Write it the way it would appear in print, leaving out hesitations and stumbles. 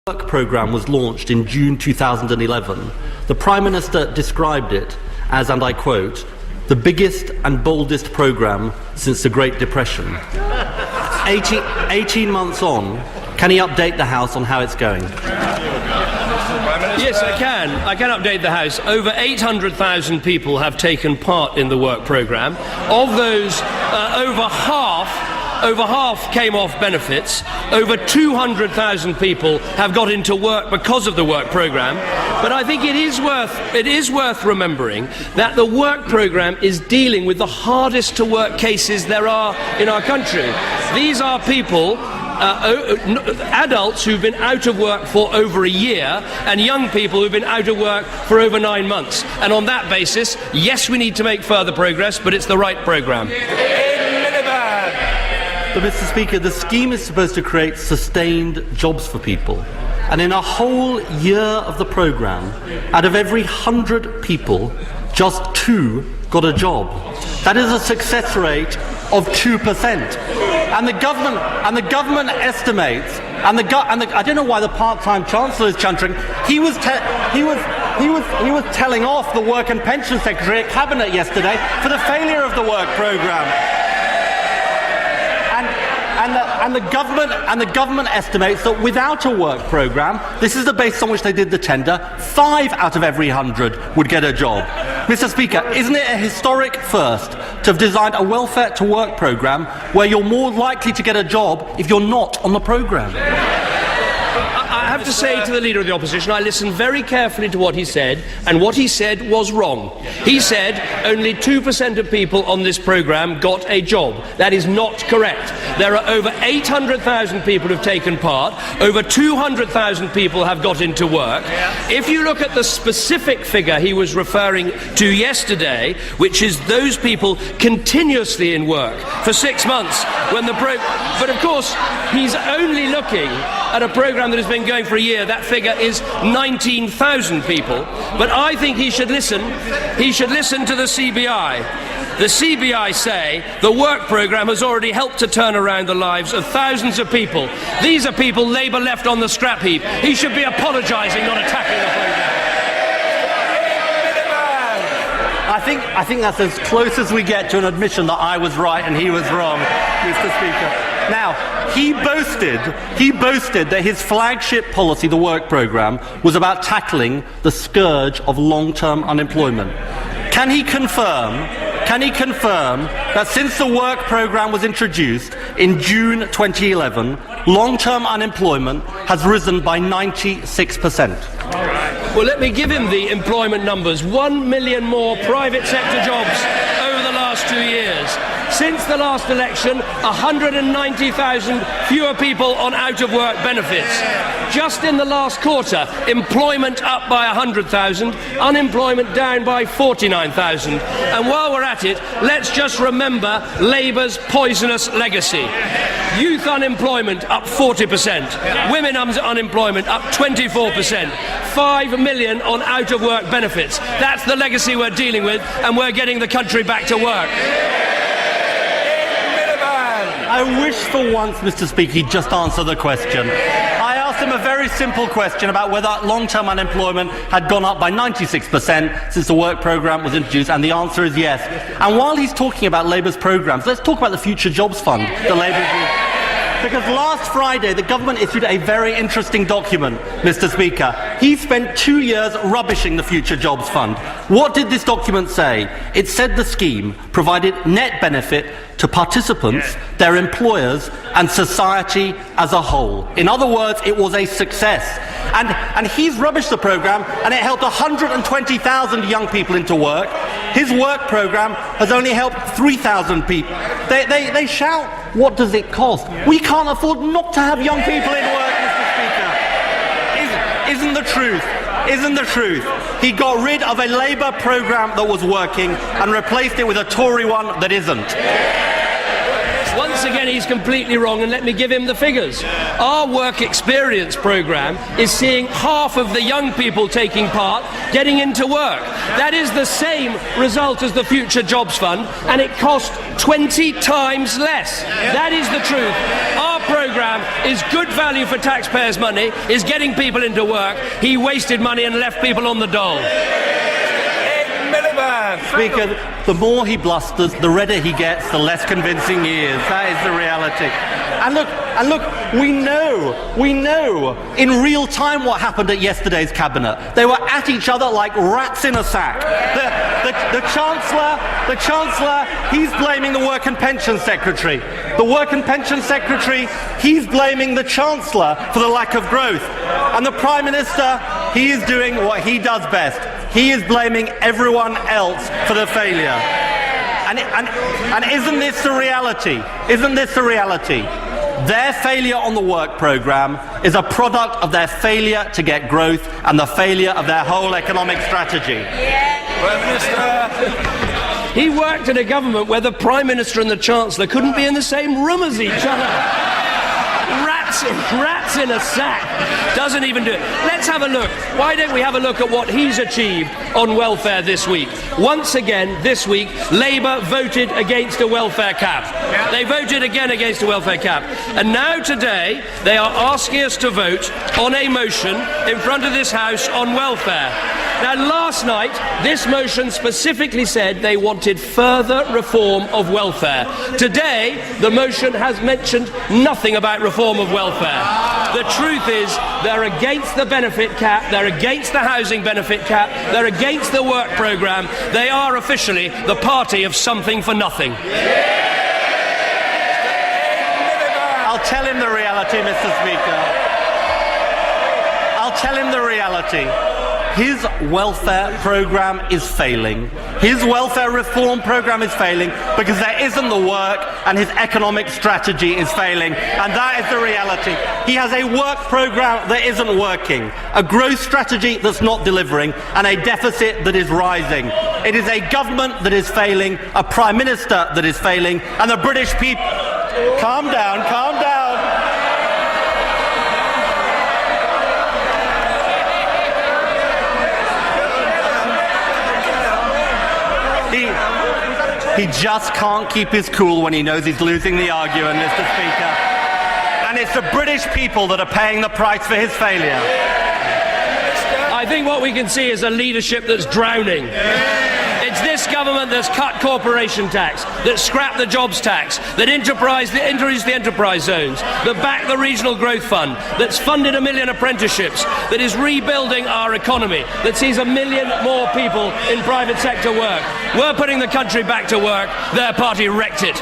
work programme was launched in June 2011, the Prime Minister described it as, and I quote, the biggest and boldest programme since the Great Depression. 18 months on, can he update the House on how it's going? Yes, I can. I can update the House. Over 800,000 people have taken part in the work programme. Of those, over half came off benefits. Over 200,000 people have got into work because of the work programme. But I think it is worth remembering that the work programme is dealing with the hardest to work cases there are in our country. These are people, adults who've been out of work for over a year and young people who've been out of work for over 9 months. And on that basis, yes, we need to make further progress, but it's the right programme. But Mr. Speaker, the scheme is supposed to create sustained jobs for people. And in a whole year of the programme, out of every 100 people, just 2 got a job. That is a success rate of 2%. And the government estimates, I don't know why the part-time Chancellor is chuntering. He was telling off the Work and Pension Secretary at Cabinet yesterday for the failure of the work programme. And the government estimates that without a work programme, this is the basis on which they did the tender, 5 out of every 100 would get a job. Mr. Speaker, isn't it a historic first to have designed a welfare to work programme where you're more likely to get a job if you're not on the programme? I have to say to the Leader of the Opposition, I listened very carefully to what he said, and what he said was wrong. He said only 2% of people on this programme got a job. That is not correct. There are over 800,000 people who've taken part. Over 200,000 people have got into work. If you look at the specific figure he was referring to yesterday, which is those people continuously in work for 6 months, but of course he's only looking at a programme that has been going for a year. That figure is 19,000 people. But I think he should listen to the CBI. The CBI say the work programme has already helped to turn around the lives of thousands of people. These are people Labour left on the scrap heap. He should be apologising, not attacking the programme. I think that's as close as we get to an admission that I was right and he was wrong, Mr. Speaker. Now, he boasted that his flagship policy, the work programme, was about tackling the scourge of long-term unemployment. Can he confirm that since the work programme was introduced in June 2011, long-term unemployment has risen by 96%? Well, let me give him the employment numbers. 1 million more private sector jobs over the last 2 years. Since the last election, 190,000 fewer people on out-of-work benefits. Just in the last quarter, employment up by 100,000, unemployment down by 49,000. And while we're at it, let's just remember Labour's poisonous legacy. Youth unemployment up 40%, women unemployment up 24%, 5 million on out-of-work benefits. That's the legacy we're dealing with, and we're getting the country back to work. I wish for once, Mr. Speaker, he'd just answer the question. I asked him a very simple question about whether long-term unemployment had gone up by 96% since the work programme was introduced, and the answer is yes. And while he's talking about Labour's programmes, let's talk about the Future Jobs Fund, the Labour. Because last Friday, the government issued a very interesting document, Mr. Speaker. He spent 2 years rubbishing the Future Jobs Fund. What did this document say? It said the scheme provided net benefit to participants, their employers, and society as a whole. In other words, it was a success. And he's rubbished the programme, and it helped 120,000 young people into work. His work programme has only helped 3,000 people. They shout, what does it cost? We can't afford not to have young people in work, Mr. Speaker. Isn't the truth? He got rid of a Labour programme that was working and replaced it with a Tory one that isn't. Once again, he's completely wrong, and let me give him the figures. Our work experience programme is seeing half of the young people taking part getting into work. That is the same result as the Future Jobs Fund, and it cost 20 times less. That is the truth. Our programme programme is good value for taxpayers' money, is getting people into work. He wasted money and left people on the dole. Miliband. Speaker, the more he blusters, the redder he gets, the less convincing he is. That is the reality. And look, we know in real time what happened at yesterday's cabinet. They were at each other like rats in a sack. The Chancellor, he's blaming the Work and Pension Secretary. The Work and Pension Secretary, he's blaming the Chancellor for the lack of growth. And the Prime Minister, he is doing what he does best. He is blaming everyone else for the failure. And isn't this the reality? Isn't this the reality? Their failure on the work programme is a product of their failure to get growth and the failure of their whole economic strategy. Prime Minister. He worked in a government where the Prime Minister and the Chancellor couldn't be in the same room as each other. Rats in a sack. Doesn't even do it. Let's have a look. Why don't we have a look at what he's achieved on welfare this week? Once again, this week, Labour voted against a welfare cap. They voted again against a welfare cap. And now today, they are asking us to vote on a motion in front of this House on welfare. Now, last night, this motion specifically said they wanted further reform of welfare. Today, the motion has mentioned nothing about reform of welfare. The truth is, they're against the benefit cap, they're against the housing benefit cap, they're against the work programme. They are officially the party of something for nothing. I'll tell him the reality, Mr. Speaker. I'll tell him the reality. His welfare programme is failing. His welfare reform programme is failing because there isn't the work and his economic strategy is failing. And that is the reality. He has a work programme that isn't working, a growth strategy that's not delivering, and a deficit that is rising. It is a government that is failing, a Prime Minister that is failing, and the British people... Calm down, calm down. He just can't keep his cool when he knows he's losing the argument, Mr. Speaker. And it's the British people that are paying the price for his failure. I think what we can see is a leadership that's drowning. It's this government that's cut corporation tax, that scrapped the jobs tax, that introduced the enterprise zones, that backed the regional growth fund, that's funded 1 million apprenticeships, that is rebuilding our economy, that sees 1 million more people in private sector work. We're putting the country back to work. Their party wrecked it.